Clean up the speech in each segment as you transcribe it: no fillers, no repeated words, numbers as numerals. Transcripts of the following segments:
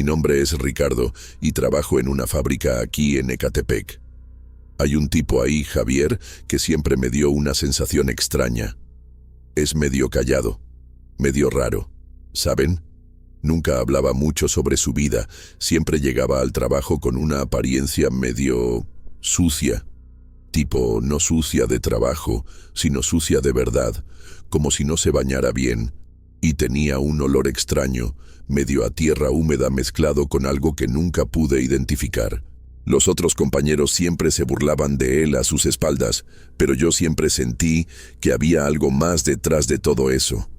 Mi nombre es Ricardo y trabajo en una fábrica aquí en Ecatepec. Hay un tipo ahí, Javier, que siempre me dio una sensación extraña. Es medio callado, medio raro, ¿saben? Nunca hablaba mucho sobre su vida, siempre llegaba al trabajo con una apariencia medio sucia. Tipo, no sucia de trabajo, sino sucia de verdad, como si no se bañara bien, y tenía un olor extraño, medio a tierra húmeda mezclado con algo que nunca pude identificar. Los otros compañeros siempre se burlaban de él a sus espaldas, pero yo siempre sentí que había algo más detrás de todo eso.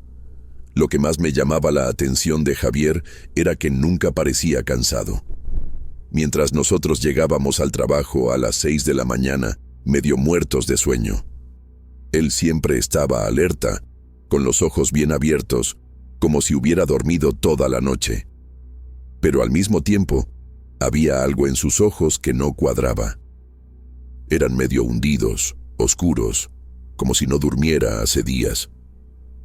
Lo que más me llamaba la atención de Javier era que nunca parecía cansado. Mientras nosotros llegábamos al trabajo a las 6 de la mañana, medio muertos de sueño. Él siempre estaba alerta, con los ojos bien abiertos, como si hubiera dormido toda la noche. Pero al mismo tiempo, había algo en sus ojos que no cuadraba. Eran medio hundidos, oscuros, como si no durmiera hace días.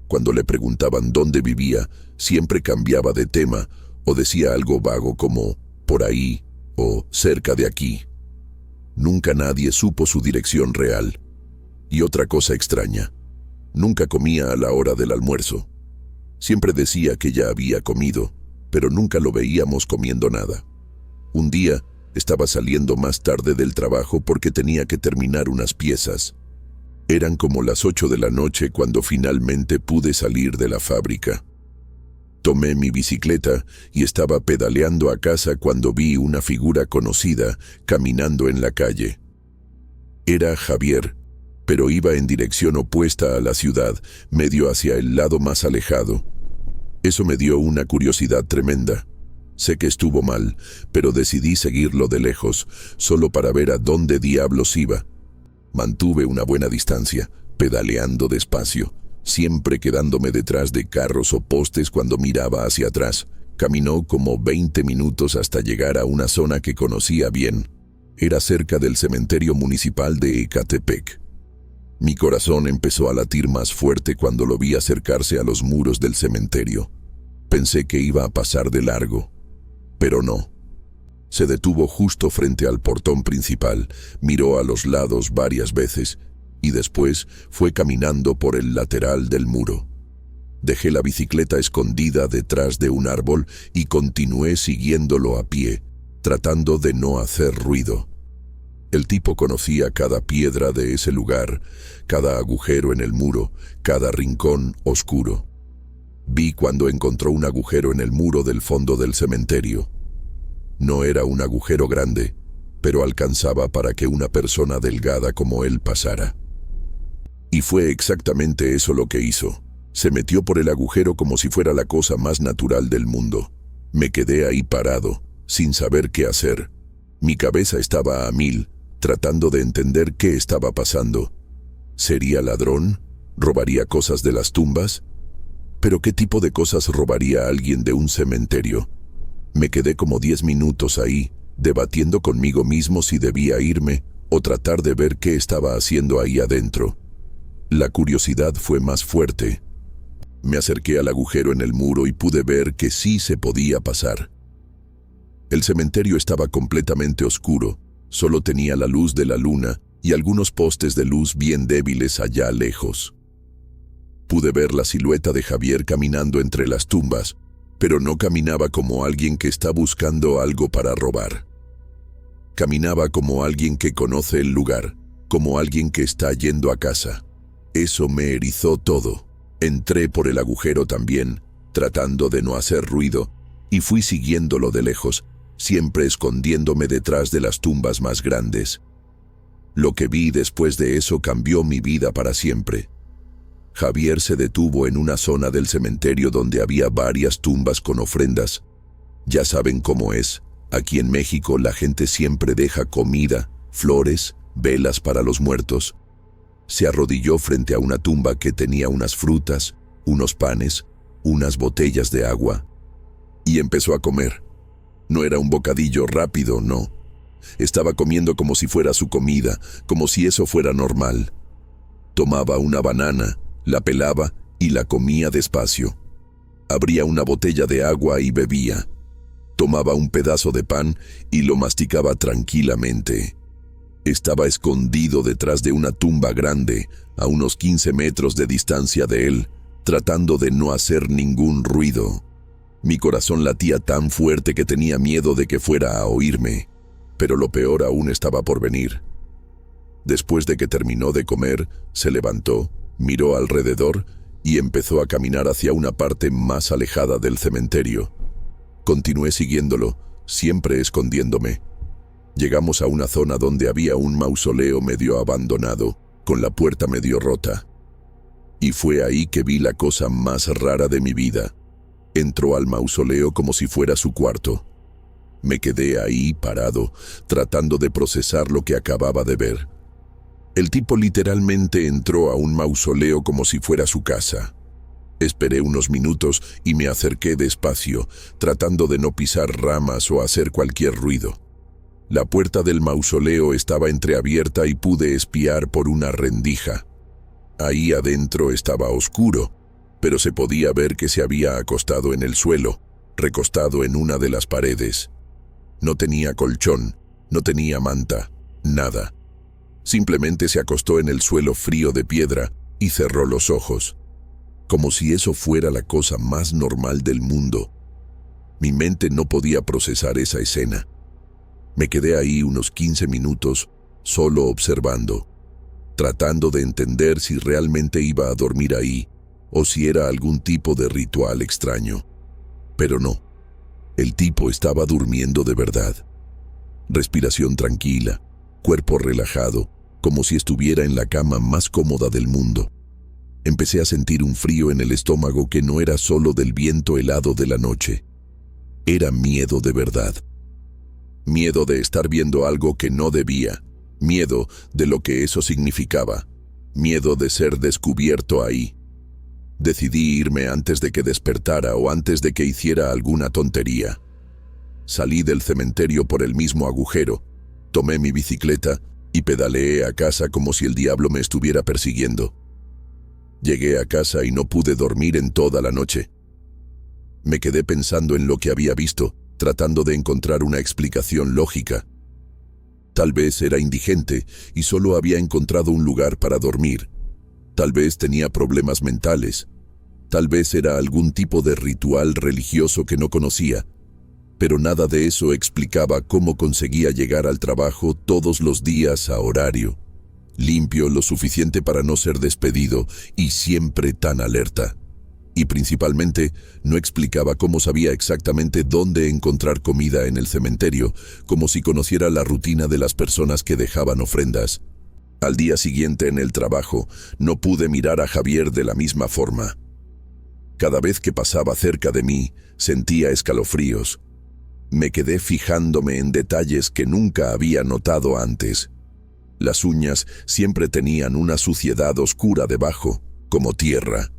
Cuando le preguntaban dónde vivía, siempre cambiaba de tema o decía algo vago como «por ahí» o «cerca de aquí». Nunca nadie supo su dirección real. Y otra cosa extraña, nunca comía a la hora del almuerzo. Siempre decía que ya había comido, pero nunca lo veíamos comiendo nada. Un día, estaba saliendo más tarde del trabajo porque tenía que terminar unas piezas. Eran como las 8 de la noche cuando finalmente pude salir de la fábrica. Tomé mi bicicleta y estaba pedaleando a casa cuando vi una figura conocida caminando en la calle. Era Javier, pero iba en dirección opuesta a la ciudad, medio hacia el lado más alejado. Eso me dio una curiosidad tremenda. Sé que estuvo mal, pero decidí seguirlo de lejos, solo para ver a dónde diablos iba. Mantuve una buena distancia, pedaleando despacio, siempre quedándome detrás de carros o postes cuando miraba hacia atrás. Caminó como 20 minutos hasta llegar a una zona que conocía bien. Era cerca del cementerio municipal de Ecatepec. Mi corazón empezó a latir más fuerte cuando lo vi acercarse a los muros del cementerio. Pensé que iba a pasar de largo, pero no. Se detuvo justo frente al portón principal, miró a los lados varias veces y después fue caminando por el lateral del muro. Dejé la bicicleta escondida detrás de un árbol y continué siguiéndolo a pie, tratando de no hacer ruido. El tipo conocía cada piedra de ese lugar, cada agujero en el muro, cada rincón oscuro. Vi cuando encontró un agujero en el muro del fondo del cementerio. No era un agujero grande, pero alcanzaba para que una persona delgada como él pasara. Y fue exactamente eso lo que hizo. Se metió por el agujero como si fuera la cosa más natural del mundo. Me quedé ahí parado, sin saber qué hacer. Mi cabeza estaba a 1000, tratando de entender qué estaba pasando. ¿Sería ladrón? ¿Robaría cosas de las tumbas? ¿Pero qué tipo de cosas robaría alguien de un cementerio? Me quedé como 10 minutos ahí, debatiendo conmigo mismo si debía irme o tratar de ver qué estaba haciendo ahí adentro. La curiosidad fue más fuerte. Me acerqué al agujero en el muro y pude ver que sí se podía pasar. El cementerio estaba completamente oscuro, solo tenía la luz de la luna y algunos postes de luz bien débiles allá lejos. Pude ver la silueta de Javier caminando entre las tumbas, pero no caminaba como alguien que está buscando algo para robar. Caminaba como alguien que conoce el lugar, como alguien que está yendo a casa. Eso me erizó todo. Entré por el agujero también, tratando de no hacer ruido, y fui siguiéndolo de lejos, siempre escondiéndome detrás de las tumbas más grandes. Lo que vi después de eso cambió mi vida para siempre. Javier se detuvo en una zona del cementerio donde había varias tumbas con ofrendas. Ya saben cómo es. Aquí en México la gente siempre deja comida, flores, velas para los muertos. Se arrodilló frente a una tumba que tenía unas frutas, unos panes, unas botellas de agua, y empezó a comer. No era un bocadillo rápido, no. Estaba comiendo como si fuera su comida, como si eso fuera normal. Tomaba una banana, la pelaba y la comía despacio. Abría una botella de agua y bebía. Tomaba un pedazo de pan y lo masticaba tranquilamente. Estaba escondido detrás de una tumba grande, a unos 15 metros de distancia de él, tratando de no hacer ningún ruido. Mi corazón latía tan fuerte que tenía miedo de que fuera a oírme, pero lo peor aún estaba por venir. Después de que terminó de comer, se levantó, miró alrededor y empezó a caminar hacia una parte más alejada del cementerio. Continué siguiéndolo, siempre escondiéndome. Llegamos a una zona donde había un mausoleo medio abandonado, con la puerta medio rota. Y fue ahí que vi la cosa más rara de mi vida. Entró al mausoleo como si fuera su cuarto. Me quedé ahí parado, tratando de procesar lo que acababa de ver. El tipo literalmente entró a un mausoleo como si fuera su casa. Esperé unos minutos y me acerqué despacio, tratando de no pisar ramas o hacer cualquier ruido. La puerta del mausoleo estaba entreabierta y pude espiar por una rendija. Ahí adentro estaba oscuro, pero se podía ver que se había acostado en el suelo, recostado en una de las paredes. No tenía colchón, no tenía manta, nada. Simplemente se acostó en el suelo frío de piedra y cerró los ojos, como si eso fuera la cosa más normal del mundo. Mi mente no podía procesar esa escena. Me quedé ahí unos 15 minutos, solo observando, tratando de entender si realmente iba a dormir ahí o si era algún tipo de ritual extraño. Pero no, el tipo estaba durmiendo de verdad. Respiración tranquila, cuerpo relajado, como si estuviera en la cama más cómoda del mundo. Empecé a sentir un frío en el estómago que no era solo del viento helado de la noche. Era miedo de verdad. Miedo de estar viendo algo que no debía. Miedo de lo que eso significaba. Miedo de ser descubierto ahí. Decidí irme antes de que despertara o antes de que hiciera alguna tontería. Salí del cementerio por el mismo agujero, tomé mi bicicleta y pedaleé a casa como si el diablo me estuviera persiguiendo. Llegué a casa y no pude dormir en toda la noche. Me quedé pensando en lo que había visto, tratando de encontrar una explicación lógica. Tal vez era indigente y solo había encontrado un lugar para dormir. Tal vez tenía problemas mentales. Tal vez era algún tipo de ritual religioso que no conocía. Pero nada de eso explicaba cómo conseguía llegar al trabajo todos los días a horario, limpio lo suficiente para no ser despedido y siempre tan alerta. Y principalmente, no explicaba cómo sabía exactamente dónde encontrar comida en el cementerio, como si conociera la rutina de las personas que dejaban ofrendas. Al día siguiente en el trabajo, no pude mirar a Javier de la misma forma. Cada vez que pasaba cerca de mí, sentía escalofríos. Me quedé fijándome en detalles que nunca había notado antes. Las uñas siempre tenían una suciedad oscura debajo, como tierra.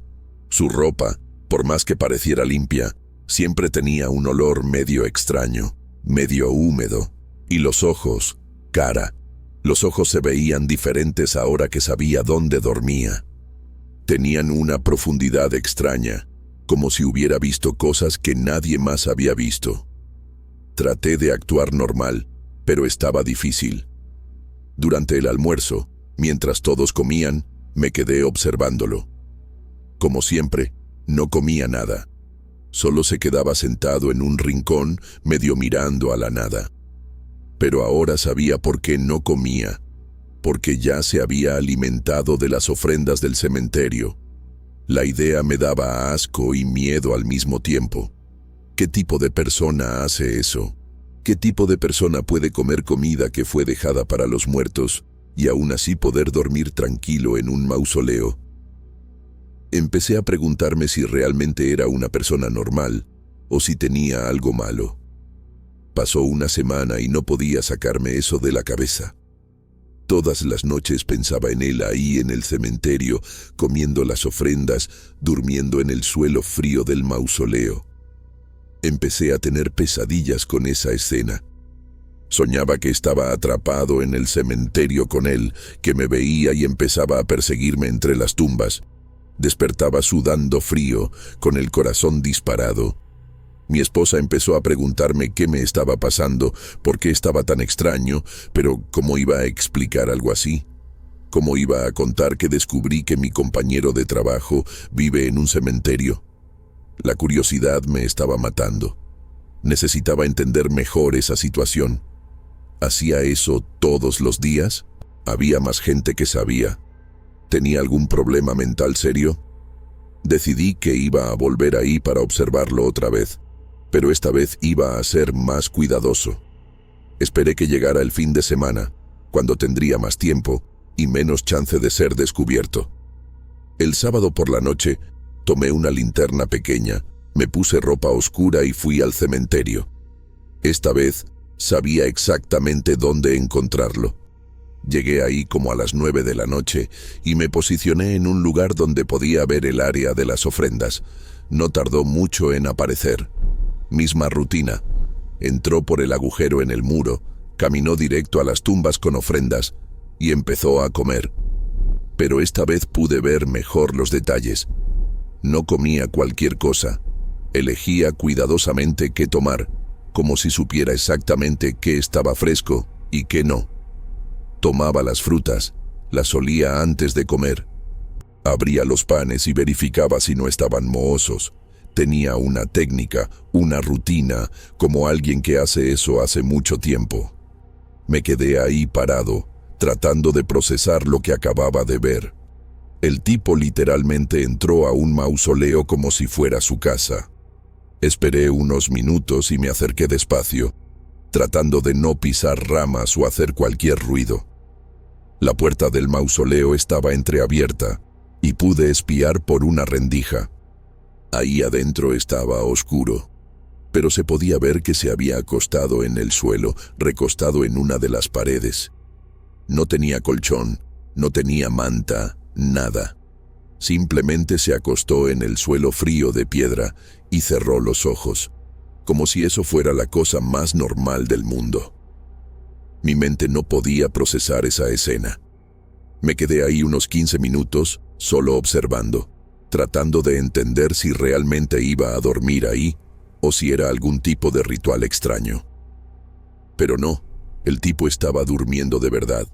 Su ropa, por más que pareciera limpia, siempre tenía un olor medio extraño, medio húmedo. Y los ojos, cara. Los ojos se veían diferentes ahora que sabía dónde dormía. Tenían una profundidad extraña, como si hubiera visto cosas que nadie más había visto. Traté de actuar normal, pero estaba difícil. Durante el almuerzo, mientras todos comían, me quedé observándolo. Como siempre, no comía nada. Solo se quedaba sentado en un rincón, medio mirando a la nada. Pero ahora sabía por qué no comía, porque ya se había alimentado de las ofrendas del cementerio. La idea me daba asco y miedo al mismo tiempo. ¿Qué tipo de persona hace eso? ¿Qué tipo de persona puede comer comida que fue dejada para los muertos y aún así poder dormir tranquilo en un mausoleo? Empecé a preguntarme si realmente era una persona normal o si tenía algo malo. Pasó una semana y no podía sacarme eso de la cabeza. Todas las noches pensaba en él ahí en el cementerio, comiendo las ofrendas, durmiendo en el suelo frío del mausoleo. Empecé a tener pesadillas con esa escena. Soñaba que estaba atrapado en el cementerio con él, que me veía y empezaba a perseguirme entre las tumbas. Despertaba sudando frío, con el corazón disparado. Mi esposa empezó a preguntarme qué me estaba pasando, por qué estaba tan extraño, pero ¿cómo iba a explicar algo así? ¿Cómo iba a contar que descubrí que mi compañero de trabajo vive en un cementerio? La curiosidad me estaba matando. Necesitaba entender mejor esa situación. ¿Hacía eso todos los días? ¿Había más gente que sabía? ¿Tenía algún problema mental serio? Decidí que iba a volver ahí para observarlo otra vez, pero esta vez iba a ser más cuidadoso. Esperé que llegara el fin de semana, cuando tendría más tiempo y menos chance de ser descubierto. El sábado por la noche, tomé una linterna pequeña, me puse ropa oscura y fui al cementerio. Esta vez, sabía exactamente dónde encontrarlo. Llegué ahí como a las 9 de la noche y me posicioné en un lugar donde podía ver el área de las ofrendas. No tardó mucho en aparecer. Misma rutina. Entró por el agujero en el muro, caminó directo a las tumbas con ofrendas y empezó a comer. Pero esta vez pude ver mejor los detalles. No comía cualquier cosa. Elegía cuidadosamente qué tomar, como si supiera exactamente qué estaba fresco y qué no. Tomaba las frutas, las olía antes de comer. Abría los panes y verificaba si no estaban mohosos. Tenía una técnica, una rutina, como alguien que hace eso hace mucho tiempo. Me quedé ahí parado, tratando de procesar lo que acababa de ver. El tipo literalmente entró a un mausoleo como si fuera su casa. Esperé unos minutos y me acerqué despacio, tratando de no pisar ramas o hacer cualquier ruido. La puerta del mausoleo estaba entreabierta y pude espiar por una rendija. Ahí adentro estaba oscuro, pero se podía ver que se había acostado en el suelo, recostado en una de las paredes. No tenía colchón, no tenía manta, nada. Simplemente se acostó en el suelo frío de piedra y cerró los ojos, como si eso fuera la cosa más normal del mundo. Mi mente no podía procesar esa escena. Me quedé ahí unos 15 minutos, solo observando, tratando de entender si realmente iba a dormir ahí o si era algún tipo de ritual extraño. Pero no, el tipo estaba durmiendo de verdad.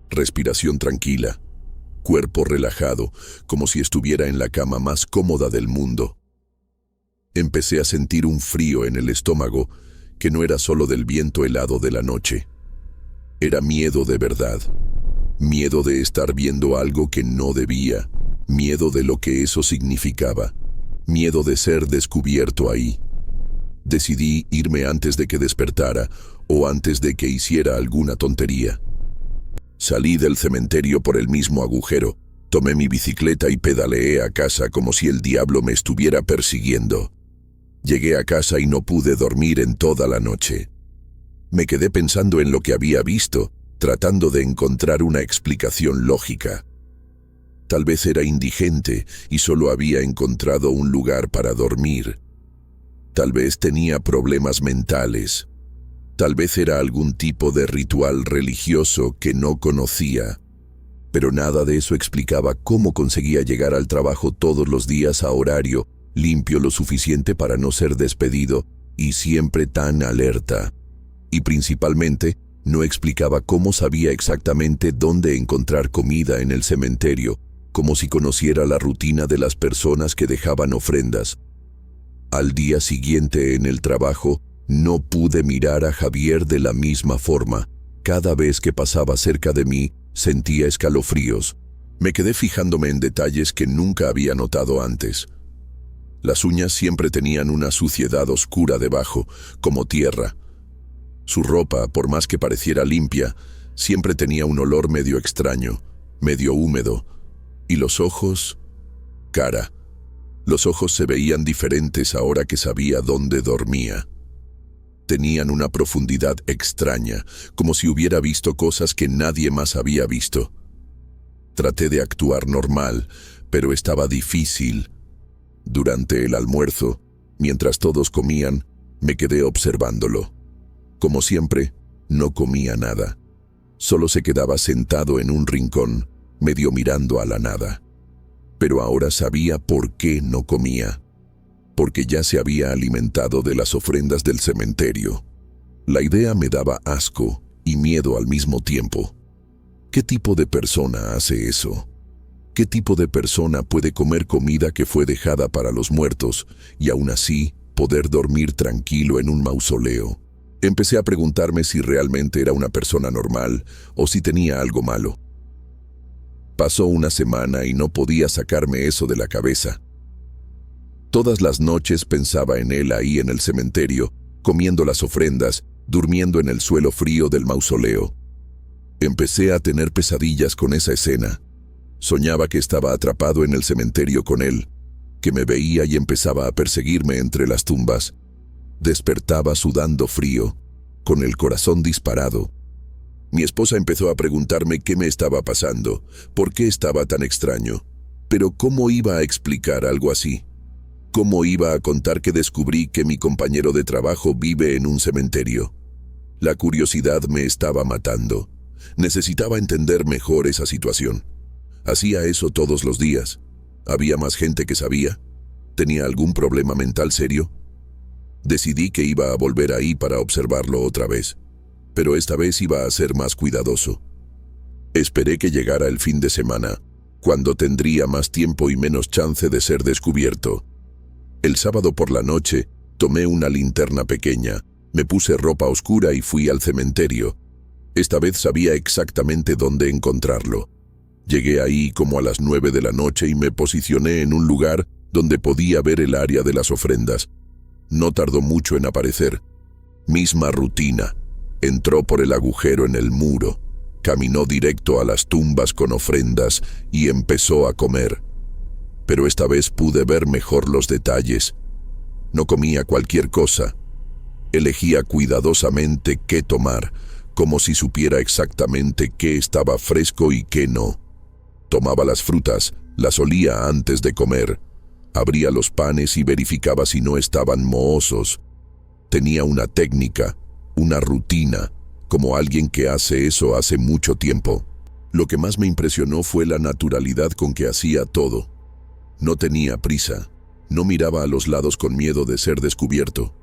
Respiración tranquila, cuerpo relajado, como si estuviera en la cama más cómoda del mundo. Empecé a sentir un frío en el estómago que no era solo del viento helado de la noche. Era miedo de verdad. Miedo de estar viendo algo que no debía. Miedo de lo que eso significaba. Miedo de ser descubierto ahí. Decidí irme antes de que despertara o antes de que hiciera alguna tontería. Salí del cementerio por el mismo agujero, tomé mi bicicleta y pedaleé a casa como si el diablo me estuviera persiguiendo. Llegué a casa y no pude dormir en toda la noche. Me quedé pensando en lo que había visto, tratando de encontrar una explicación lógica. Tal vez era indigente y solo había encontrado un lugar para dormir. Tal vez tenía problemas mentales. Tal vez era algún tipo de ritual religioso que no conocía. Pero nada de eso explicaba cómo conseguía llegar al trabajo todos los días a horario, limpio lo suficiente para no ser despedido y siempre tan alerta. Y principalmente, no explicaba cómo sabía exactamente dónde encontrar comida en el cementerio, como si conociera la rutina de las personas que dejaban ofrendas. Al día siguiente en el trabajo, no pude mirar a Javier de la misma forma. Cada vez que pasaba cerca de mí, sentía escalofríos. Me quedé fijándome en detalles que nunca había notado antes. Las uñas siempre tenían una suciedad oscura debajo, como tierra. Su ropa, por más que pareciera limpia, siempre tenía un olor medio extraño, medio húmedo. Y los ojos... cara. Los ojos se veían diferentes ahora que sabía dónde dormía. Tenían una profundidad extraña, como si hubiera visto cosas que nadie más había visto. Traté de actuar normal, pero estaba difícil. Durante el almuerzo, mientras todos comían, me quedé observándolo. Como siempre, no comía nada. Solo se quedaba sentado en un rincón, medio mirando a la nada. Pero ahora sabía por qué no comía. porque ya se había alimentado de las ofrendas del cementerio. La idea me daba asco y miedo al mismo tiempo. ¿Qué tipo de persona hace eso? ¿Qué tipo de persona puede comer comida que fue dejada para los muertos y aún así poder dormir tranquilo en un mausoleo? Empecé a preguntarme si realmente era una persona normal o si tenía algo malo. Pasó una semana y no podía sacarme eso de la cabeza. Todas las noches pensaba en él ahí en el cementerio, comiendo las ofrendas, durmiendo en el suelo frío del mausoleo. Empecé a tener pesadillas con esa escena. Soñaba que estaba atrapado en el cementerio con él, que me veía y empezaba a perseguirme entre las tumbas. Despertaba sudando frío, con el corazón disparado. Mi esposa empezó a preguntarme qué me estaba pasando, por qué estaba tan extraño. Pero ¿cómo iba a explicar algo así? ¿Cómo iba a contar que descubrí que mi compañero de trabajo vive en un cementerio? La curiosidad me estaba matando. Necesitaba entender mejor esa situación. Hacía eso todos los días. ¿Había más gente que sabía? ¿Tenía algún problema mental serio? Decidí que iba a volver ahí para observarlo otra vez, pero esta vez iba a ser más cuidadoso. Esperé que llegara el fin de semana, cuando tendría más tiempo y menos chance de ser descubierto. El sábado por la noche, tomé una linterna pequeña, me puse ropa oscura y fui al cementerio. Esta vez sabía exactamente dónde encontrarlo. Llegué ahí como a las 9 de la noche y me posicioné en un lugar donde podía ver el área de las ofrendas. No tardó mucho en aparecer. Misma rutina. Entró por el agujero en el muro, caminó directo a las tumbas con ofrendas y empezó a comer. Pero esta vez pude ver mejor los detalles. No comía cualquier cosa. Elegía cuidadosamente qué tomar, como si supiera exactamente qué estaba fresco y qué no. Tomaba las frutas, las olía antes de comer. Abría los panes y verificaba si no estaban mohosos. Tenía una técnica, una rutina, como alguien que hace eso hace mucho tiempo. Lo que más me impresionó fue la naturalidad con que hacía todo. No tenía prisa, no miraba a los lados con miedo de ser descubierto.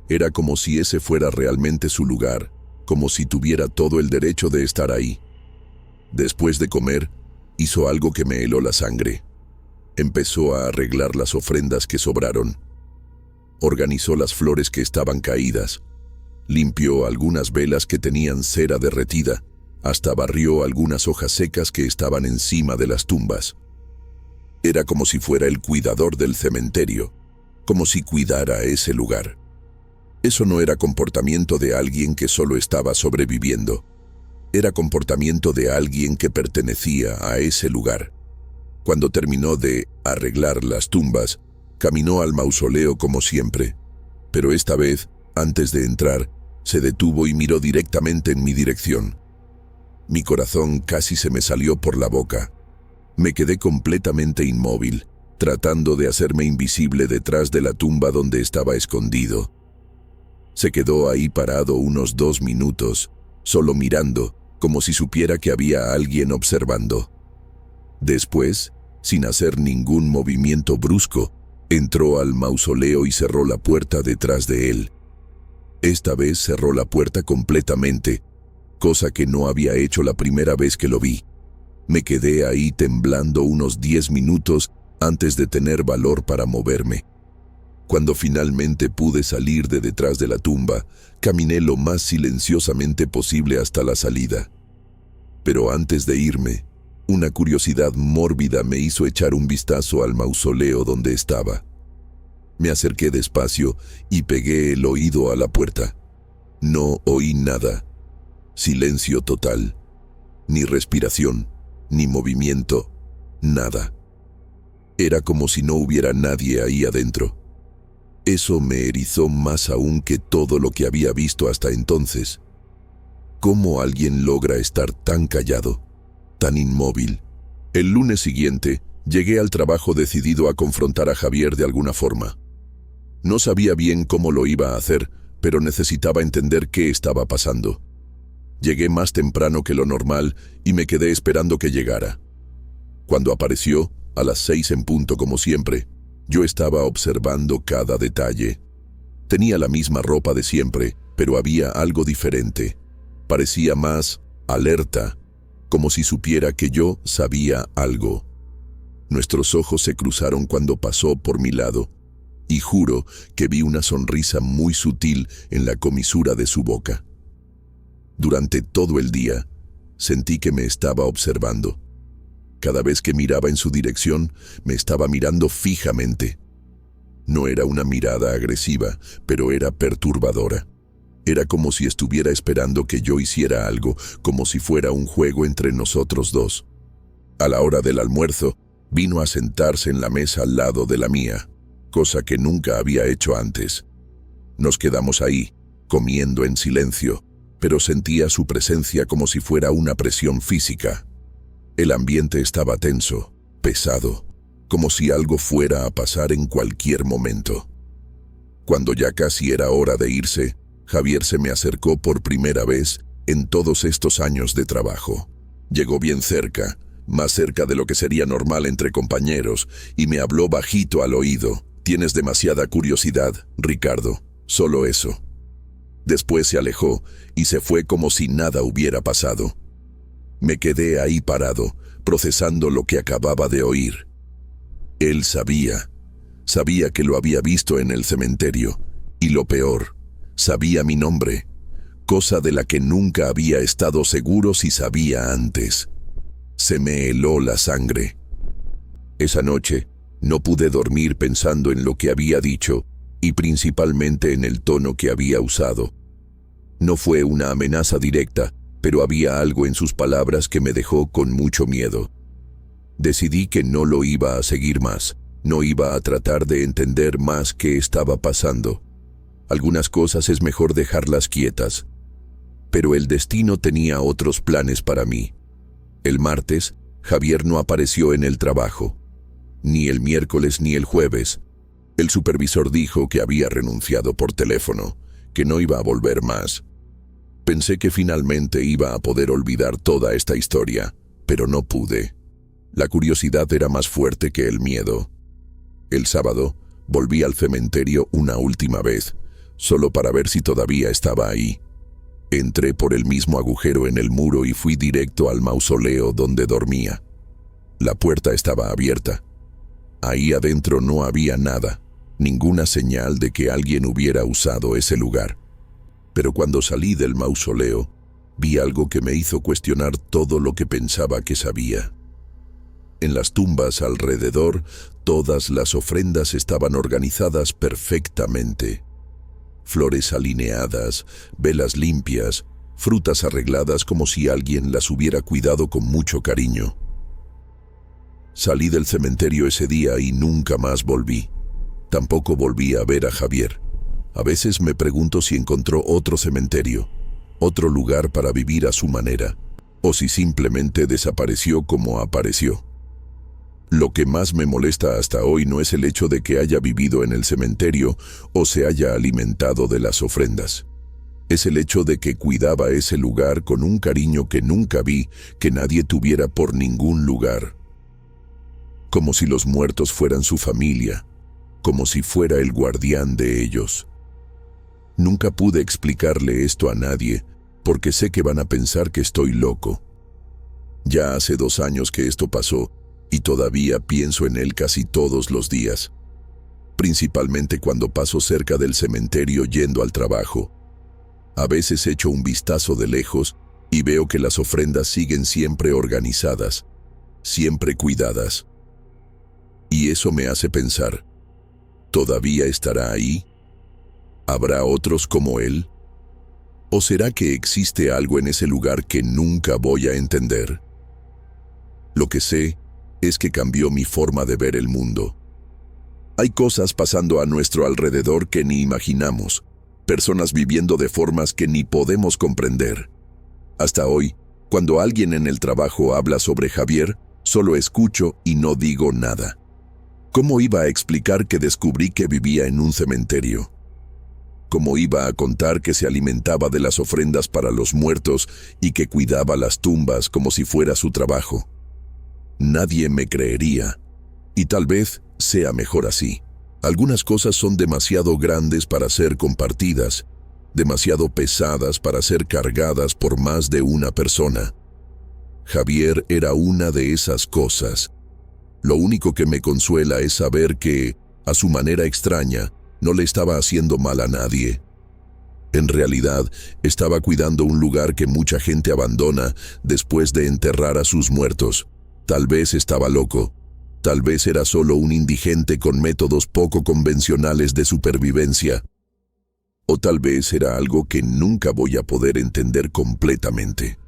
Era como si ese fuera realmente su lugar, como si tuviera todo el derecho de estar ahí. Después de comer, hizo algo que me heló la sangre. Empezó a arreglar las ofrendas que sobraron. Organizó las flores que estaban caídas. Limpió algunas velas que tenían cera derretida. Hasta barrió algunas hojas secas que estaban encima de las tumbas. Era como si fuera el cuidador del cementerio, como si cuidara ese lugar. Eso no era comportamiento de alguien que solo estaba sobreviviendo. Era comportamiento de alguien que pertenecía a ese lugar. Cuando terminó de arreglar las tumbas, caminó al mausoleo como siempre. Pero esta vez, antes de entrar, se detuvo y miró directamente en mi dirección. Mi corazón casi se me salió por la boca. Me quedé completamente inmóvil, tratando de hacerme invisible detrás de la tumba donde estaba escondido. Se quedó ahí parado unos 2 minutos, solo mirando, como si supiera que había alguien observando. Después, sin hacer ningún movimiento brusco, entró al mausoleo y cerró la puerta detrás de él. Esta vez cerró la puerta completamente, cosa que no había hecho la primera vez que lo vi. Me quedé ahí temblando unos 10 minutos antes de tener valor para moverme. Cuando finalmente pude salir de detrás de la tumba, caminé lo más silenciosamente posible hasta la salida. Pero antes de irme, una curiosidad mórbida me hizo echar un vistazo al mausoleo donde estaba. Me acerqué despacio y pegué el oído a la puerta. No oí nada. Silencio total. Ni respiración, ni movimiento, nada. Era como si no hubiera nadie ahí adentro. Eso me erizó más aún que todo lo que había visto hasta entonces. ¿Cómo alguien logra estar tan callado, tan inmóvil? El lunes siguiente, llegué al trabajo decidido a confrontar a Javier de alguna forma. No sabía bien cómo lo iba a hacer, pero necesitaba entender qué estaba pasando. Llegué más temprano que lo normal y me quedé esperando que llegara. Cuando apareció, a las 6 en punto como siempre, Yo estaba observando cada detalle. Tenía la misma ropa de siempre, pero había algo diferente. Parecía más alerta, como si supiera que yo sabía algo. Nuestros ojos se cruzaron cuando pasó por mi lado, y juro que vi una sonrisa muy sutil en la comisura de su boca. Durante todo el día, sentí que me estaba observando. Cada vez que miraba en su dirección, me estaba mirando fijamente. No era una mirada agresiva, pero era perturbadora. Era como si estuviera esperando que yo hiciera algo, como si fuera un juego entre nosotros dos. A la hora del almuerzo, vino a sentarse en la mesa al lado de la mía, cosa que nunca había hecho antes. Nos quedamos ahí, comiendo en silencio, pero sentía su presencia como si fuera una presión física. El ambiente estaba tenso, pesado, como si algo fuera a pasar en cualquier momento. Cuando ya casi era hora de irse, Javier se me acercó por primera vez en todos estos años de trabajo. Llegó bien cerca, más cerca de lo que sería normal entre compañeros, y me habló bajito al oído. «Tienes demasiada curiosidad, Ricardo, solo eso». Después se alejó y se fue como si nada hubiera pasado. Me quedé ahí parado, procesando lo que acababa de oír. Él sabía que lo había visto en el cementerio, y lo peor, sabía mi nombre, cosa de la que nunca había estado seguro si sabía antes. Se me heló la sangre. Esa noche no pude dormir pensando en lo que había dicho, y principalmente en el tono que había usado. No fue una amenaza directa, pero había algo en sus palabras que me dejó con mucho miedo. Decidí que no lo iba a seguir más, no iba a tratar de entender más qué estaba pasando. Algunas cosas es mejor dejarlas quietas. Pero el destino tenía otros planes para mí. El martes, Javier no apareció en el trabajo. Ni el miércoles ni el jueves. El supervisor dijo que había renunciado por teléfono, que no iba a volver más. Pensé que finalmente iba a poder olvidar toda esta historia, pero no pude. La curiosidad era más fuerte que el miedo. El sábado, volví al cementerio una última vez, solo para ver si todavía estaba ahí. Entré por el mismo agujero en el muro y fui directo al mausoleo donde dormía. La puerta estaba abierta. Ahí adentro no había nada, ninguna señal de que alguien hubiera usado ese lugar. Pero cuando salí del mausoleo, vi algo que me hizo cuestionar todo lo que pensaba que sabía. En las tumbas alrededor, todas las ofrendas estaban organizadas perfectamente. Flores alineadas, velas limpias, frutas arregladas como si alguien las hubiera cuidado con mucho cariño. Salí del cementerio ese día y nunca más volví. Tampoco volví a ver a Javier. A veces me pregunto si encontró otro cementerio, otro lugar para vivir a su manera, o si simplemente desapareció como apareció. Lo que más me molesta hasta hoy no es el hecho de que haya vivido en el cementerio o se haya alimentado de las ofrendas. Es el hecho de que cuidaba ese lugar con un cariño que nunca vi que nadie tuviera por ningún lugar. Como si los muertos fueran su familia, como si fuera el guardián de ellos. Nunca pude explicarle esto a nadie, porque sé que van a pensar que estoy loco. Ya hace 2 años que esto pasó, y todavía pienso en él casi todos los días. Principalmente cuando paso cerca del cementerio yendo al trabajo. A veces echo un vistazo de lejos y veo que las ofrendas siguen siempre organizadas, siempre cuidadas. Y eso me hace pensar, ¿todavía estará ahí? ¿Habrá otros como él? ¿O será que existe algo en ese lugar que nunca voy a entender? Lo que sé es que cambió mi forma de ver el mundo. Hay cosas pasando a nuestro alrededor que ni imaginamos, personas viviendo de formas que ni podemos comprender. Hasta hoy, cuando alguien en el trabajo habla sobre Javier, solo escucho y no digo nada. ¿Cómo iba a explicar que descubrí que vivía en un cementerio? ¿Cómo iba a contar que se alimentaba de las ofrendas para los muertos y que cuidaba las tumbas como si fuera su trabajo? Nadie me creería. Y tal vez sea mejor así. Algunas cosas son demasiado grandes para ser compartidas, demasiado pesadas para ser cargadas por más de una persona. Javier era una de esas cosas. Lo único que me consuela es saber que, a su manera extraña, no le estaba haciendo mal a nadie. En realidad, estaba cuidando un lugar que mucha gente abandona después de enterrar a sus muertos. Tal vez estaba loco. Tal vez era solo un indigente con métodos poco convencionales de supervivencia. O tal vez era algo que nunca voy a poder entender completamente.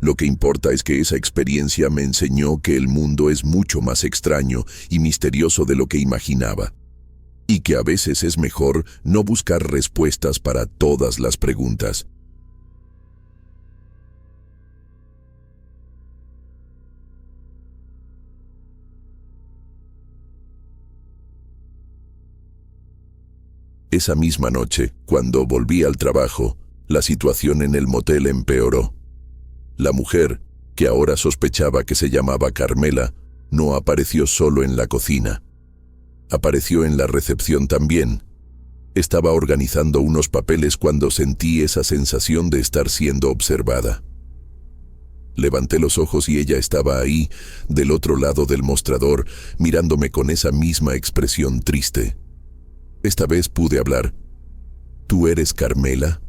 Lo que importa es que esa experiencia me enseñó que el mundo es mucho más extraño y misterioso de lo que imaginaba, y que a veces es mejor no buscar respuestas para todas las preguntas. Esa misma noche, cuando volví al trabajo, la situación en el motel empeoró. La mujer, que ahora sospechaba que se llamaba Carmela, no apareció solo en la cocina. Apareció en la recepción también. Estaba organizando unos papeles cuando sentí esa sensación de estar siendo observada. Levanté los ojos y ella estaba ahí, del otro lado del mostrador, mirándome con esa misma expresión triste. Esta vez pude hablar. ¿Tú eres Carmela?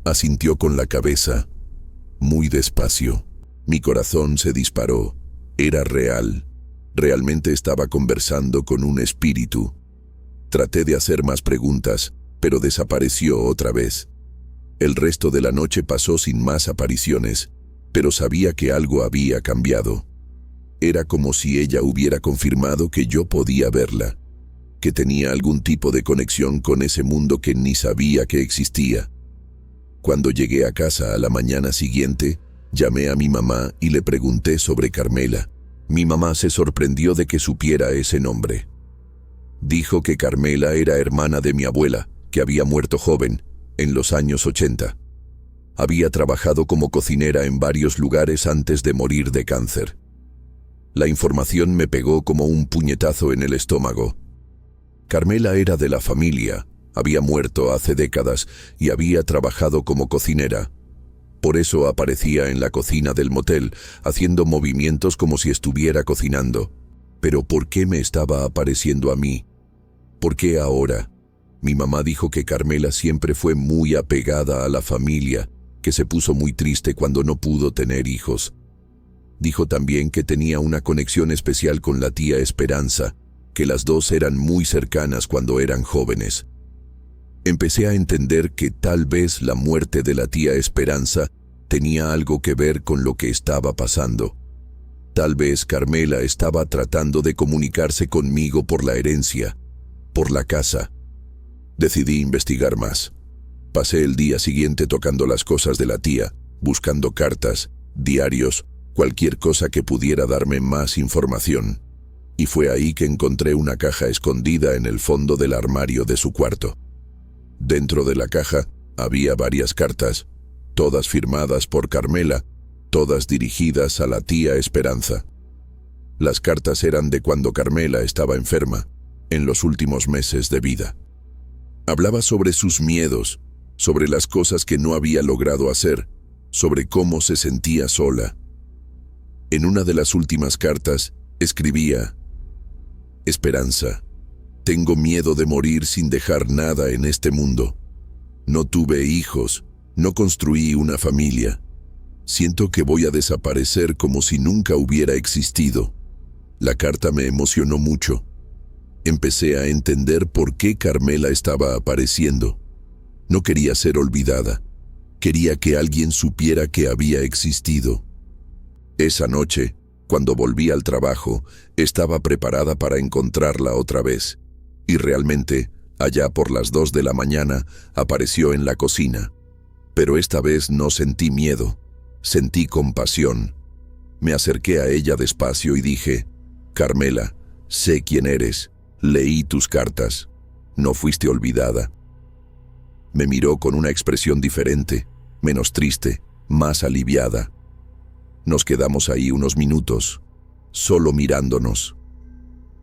Asintió con la cabeza, muy despacio. Mi corazón se disparó. Era real. Realmente estaba conversando con un espíritu. Traté de hacer más preguntas, pero desapareció otra vez. El resto de la noche pasó sin más apariciones, pero sabía que algo había cambiado. Era como si ella hubiera confirmado que yo podía verla, que tenía algún tipo de conexión con ese mundo que ni sabía que existía. Cuando llegué a casa a la mañana siguiente, llamé a mi mamá y le pregunté sobre Carmela. Mi mamá se sorprendió de que supiera ese nombre. Dijo que Carmela era hermana de mi abuela, que había muerto joven, en los años 80. Había trabajado como cocinera en varios lugares antes de morir de cáncer. La información me pegó como un puñetazo en el estómago. Carmela era de la familia, había muerto hace décadas y había trabajado como cocinera. Por eso aparecía en la cocina del motel, haciendo movimientos como si estuviera cocinando. Pero ¿por qué me estaba apareciendo a mí? ¿Por qué ahora? Mi mamá dijo que Carmela siempre fue muy apegada a la familia, que se puso muy triste cuando no pudo tener hijos. Dijo también que tenía una conexión especial con la tía Esperanza, que las dos eran muy cercanas cuando eran jóvenes. Empecé a entender que tal vez la muerte de la tía Esperanza tenía algo que ver con lo que estaba pasando. Tal vez Carmela estaba tratando de comunicarse conmigo por la herencia, por la casa. Decidí investigar más. Pasé el día siguiente tocando las cosas de la tía, buscando cartas, diarios, cualquier cosa que pudiera darme más información. Y fue ahí que encontré una caja escondida en el fondo del armario de su cuarto. Dentro de la caja había varias cartas, todas firmadas por Carmela, todas dirigidas a la tía Esperanza. Las cartas eran de cuando Carmela estaba enferma, en los últimos meses de vida. Hablaba sobre sus miedos, sobre las cosas que no había logrado hacer, sobre cómo se sentía sola. En una de las últimas cartas escribía: Esperanza, tengo miedo de morir sin dejar nada en este mundo. No tuve hijos, no construí una familia. Siento que voy a desaparecer como si nunca hubiera existido. La carta me emocionó mucho. Empecé a entender por qué Carmela estaba apareciendo. No quería ser olvidada. Quería que alguien supiera que había existido. Esa noche, cuando volví al trabajo, estaba preparada para encontrarla otra vez. Y realmente, allá por las 2 de la mañana, apareció en la cocina. Pero esta vez no sentí miedo, sentí compasión. Me acerqué a ella despacio y dije: Carmela, sé quién eres, leí tus cartas, no fuiste olvidada. Me miró con una expresión diferente, menos triste, más aliviada. Nos quedamos ahí unos minutos. solo mirándonos.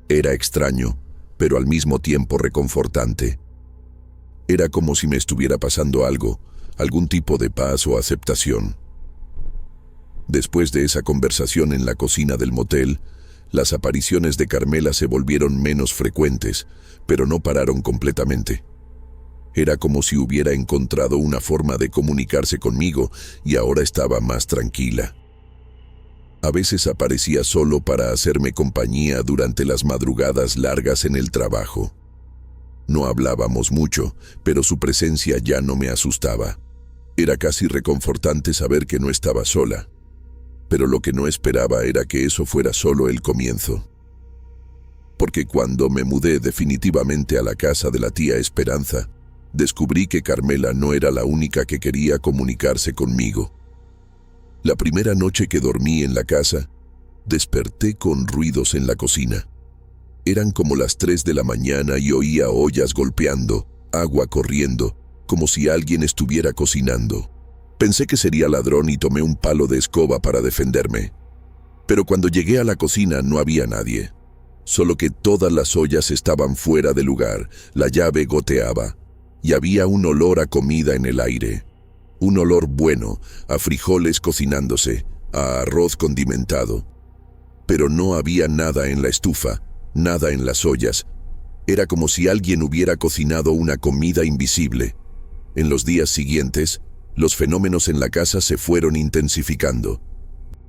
Era extraño, pero al mismo tiempo reconfortante. Era como si me estuviera pasando algo, algún tipo de paz o aceptación. Después de esa conversación en la cocina del motel, las apariciones de Carmela se volvieron menos frecuentes, pero no pararon completamente. Era como si hubiera encontrado una forma de comunicarse conmigo y ahora estaba más tranquila. A veces aparecía solo para hacerme compañía durante las madrugadas largas en el trabajo. No hablábamos mucho, pero su presencia ya no me asustaba. Era casi reconfortante saber que no estaba sola. Pero lo que no esperaba era que eso fuera solo el comienzo. Porque cuando me mudé definitivamente a la casa de la tía Esperanza, descubrí que Carmela no era la única que quería comunicarse conmigo. La primera noche que dormí en la casa, desperté con ruidos en la cocina. Eran como las 3 de la mañana y oía ollas golpeando, agua corriendo, como si alguien estuviera cocinando. Pensé que sería ladrón y tomé un palo de escoba para defenderme. Pero cuando llegué a la cocina no había nadie. Solo que todas las ollas estaban fuera de lugar, la llave goteaba, y había un olor a comida en el aire. Un olor bueno, a frijoles cocinándose, a arroz condimentado. Pero no había nada en la estufa, nada en las ollas. Era como si alguien hubiera cocinado una comida invisible. En los días siguientes, los fenómenos en la casa se fueron intensificando.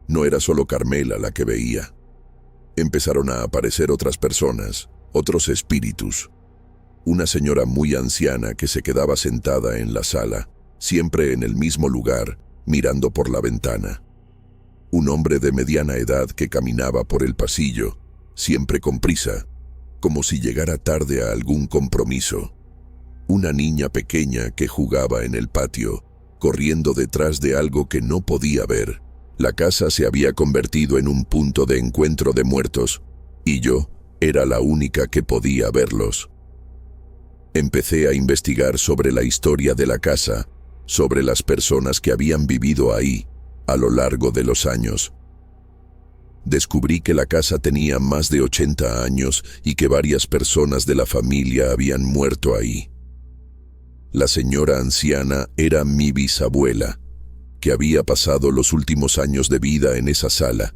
No era solo Carmela la que veía. Empezaron a aparecer otras personas, otros espíritus. Una señora muy anciana que se quedaba sentada en la sala, siempre en el mismo lugar, mirando por la ventana. Un hombre de mediana edad que caminaba por el pasillo, siempre con prisa, como si llegara tarde a algún compromiso. Una niña pequeña que jugaba en el patio, corriendo detrás de algo que no podía ver. La casa se había convertido en un punto de encuentro de muertos, y yo era la única que podía verlos. Empecé a investigar sobre la historia de la casa, sobre las personas que habían vivido ahí a lo largo de los años. Descubrí que la casa tenía más de 80 años y que varias personas de la familia habían muerto ahí. La señora anciana era mi bisabuela, que había pasado los últimos años de vida en esa sala,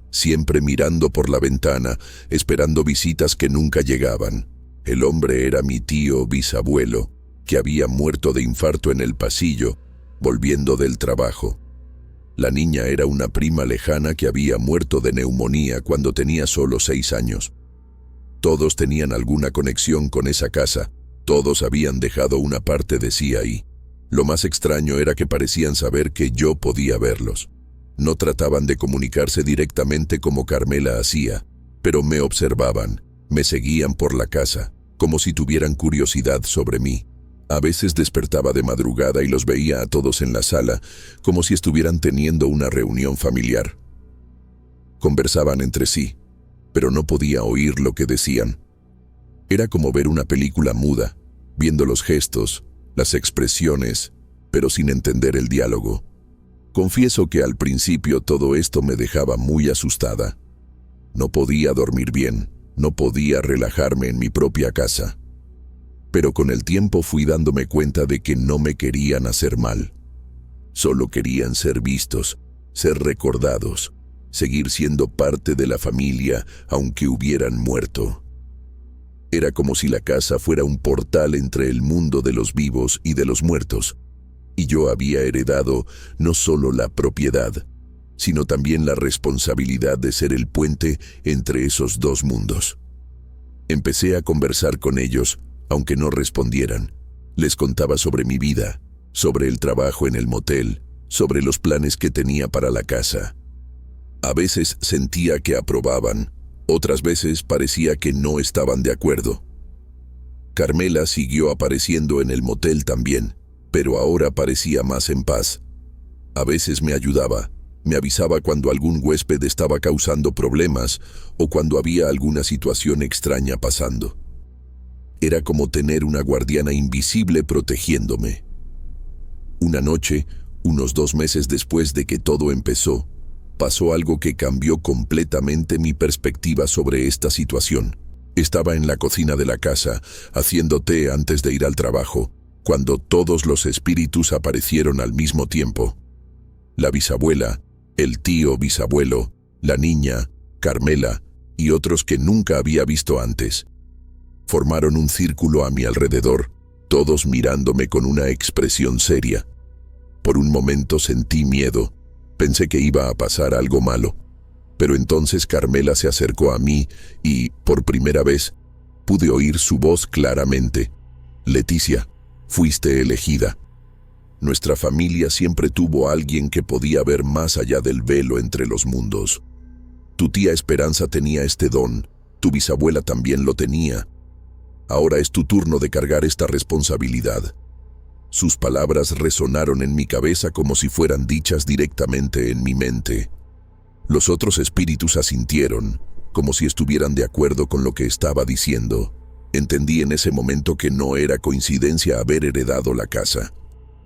siempre mirando por la ventana, esperando visitas que nunca llegaban. El hombre era mi tío bisabuelo, que había muerto de infarto en el pasillo, volviendo del trabajo. La niña era una prima lejana que había muerto de neumonía cuando tenía solo 6 años. Todos tenían alguna conexión con esa casa, todos habían dejado una parte de sí ahí. Lo más extraño era que parecían saber que yo podía verlos. No trataban de comunicarse directamente como Carmela hacía, pero me observaban, me seguían por la casa, como si tuvieran curiosidad sobre mí. A veces despertaba de madrugada y los veía a todos en la sala, como si estuvieran teniendo una reunión familiar. Conversaban entre sí, pero no podía oír lo que decían. Era como ver una película muda, viendo los gestos, las expresiones, pero sin entender el diálogo. Confieso que al principio todo esto me dejaba muy asustada. No podía dormir bien, no podía relajarme en mi propia casa. Pero con el tiempo fui dándome cuenta de que no me querían hacer mal. Solo querían ser vistos, ser recordados, seguir siendo parte de la familia aunque hubieran muerto. Era como si la casa fuera un portal entre el mundo de los vivos y de los muertos, y yo había heredado no solo la propiedad, sino también la responsabilidad de ser el puente entre esos dos mundos. Empecé a conversar con ellos, aunque no respondieran. Les contaba sobre mi vida, sobre el trabajo en el motel, sobre los planes que tenía para la casa. A veces sentía que aprobaban, otras veces parecía que no estaban de acuerdo. Carmela siguió apareciendo en el motel también, pero ahora parecía más en paz. A veces me ayudaba, me avisaba cuando algún huésped estaba causando problemas o cuando había alguna situación extraña pasando. Era como tener una guardiana invisible protegiéndome. Una noche, unos 2 meses después de que todo empezó, pasó algo que cambió completamente mi perspectiva sobre esta situación. Estaba en la cocina de la casa, haciendo té antes de ir al trabajo, cuando todos los espíritus aparecieron al mismo tiempo. La bisabuela, el tío bisabuelo, la niña, Carmela y otros que nunca había visto antes. Formaron un círculo a mi alrededor, todos mirándome con una expresión seria. Por un momento sentí miedo, pensé que iba a pasar algo malo. Pero entonces Carmela se acercó a mí y, por primera vez, pude oír su voz claramente. Leticia, fuiste elegida. Nuestra familia siempre tuvo a alguien que podía ver más allá del velo entre los mundos. Tu tía Esperanza tenía este don, tu bisabuela también lo tenía. Ahora es tu turno de cargar esta responsabilidad. Sus palabras resonaron en mi cabeza como si fueran dichas directamente en mi mente. Los otros espíritus asintieron, como si estuvieran de acuerdo con lo que estaba diciendo. Entendí en ese momento que no era coincidencia haber heredado la casa.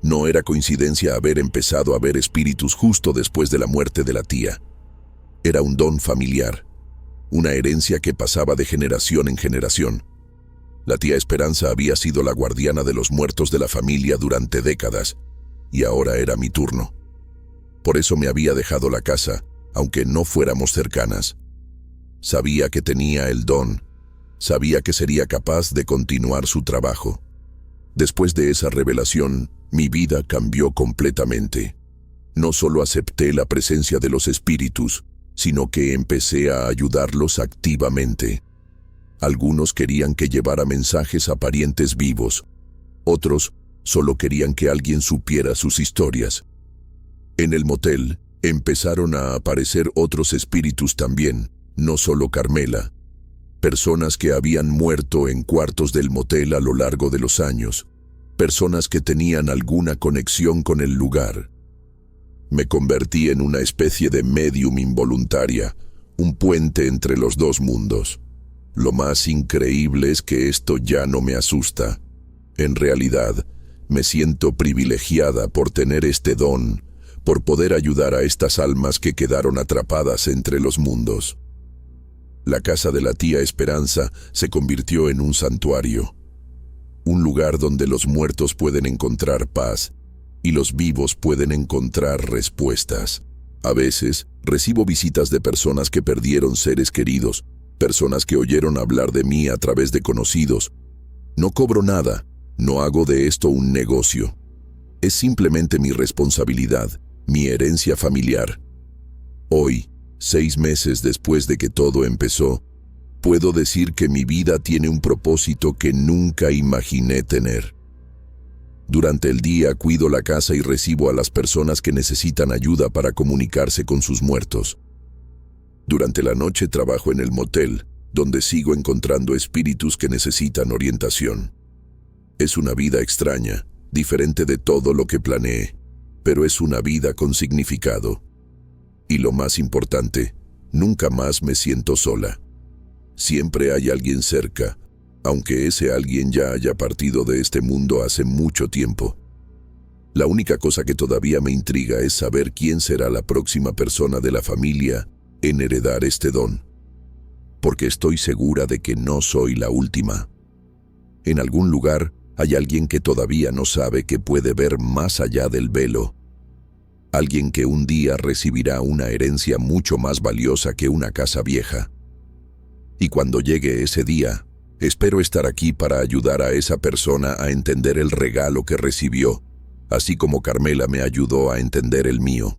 No era coincidencia haber empezado a ver espíritus justo después de la muerte de la tía. Era un don familiar, una herencia que pasaba de generación en generación. La tía Esperanza había sido la guardiana de los muertos de la familia durante décadas, y ahora era mi turno. Por eso me había dejado la casa, aunque no fuéramos cercanas. Sabía que tenía el don, sabía que sería capaz de continuar su trabajo. Después de esa revelación, mi vida cambió completamente. No solo acepté la presencia de los espíritus, sino que empecé a ayudarlos activamente. Algunos querían que llevara mensajes a parientes vivos, otros solo querían que alguien supiera sus historias. En el motel, empezaron a aparecer otros espíritus también, no solo Carmela. Personas que habían muerto en cuartos del motel a lo largo de los años. Personas que tenían alguna conexión con el lugar. Me convertí en una especie de médium involuntaria, un puente entre los dos mundos. Lo más increíble es que esto ya no me asusta. En realidad, me siento privilegiada por tener este don, por poder ayudar a estas almas que quedaron atrapadas entre los mundos. La casa de la tía Esperanza se convirtió en un santuario, un lugar donde los muertos pueden encontrar paz y los vivos pueden encontrar respuestas. A veces, recibo visitas de personas que perdieron seres queridos, personas que oyeron hablar de mí a través de conocidos. No cobro nada, no hago de esto un negocio. Es simplemente mi responsabilidad, mi herencia familiar. Hoy, 6 meses después de que todo empezó, puedo decir que mi vida tiene un propósito que nunca imaginé tener. Durante el día cuido la casa y recibo a las personas que necesitan ayuda para comunicarse con sus muertos. Durante la noche trabajo en el motel, donde sigo encontrando espíritus que necesitan orientación. Es una vida extraña, diferente de todo lo que planeé, pero es una vida con significado. Y lo más importante, nunca más me siento sola. Siempre hay alguien cerca, aunque ese alguien ya haya partido de este mundo hace mucho tiempo. La única cosa que todavía me intriga es saber quién será la próxima persona de la familia en heredar este don. Porque estoy segura de que no soy la última. En algún lugar hay alguien que todavía no sabe que puede ver más allá del velo. Alguien que un día recibirá una herencia mucho más valiosa que una casa vieja. Y cuando llegue ese día, espero estar aquí para ayudar a esa persona a entender el regalo que recibió, así como Carmela me ayudó a entender el mío.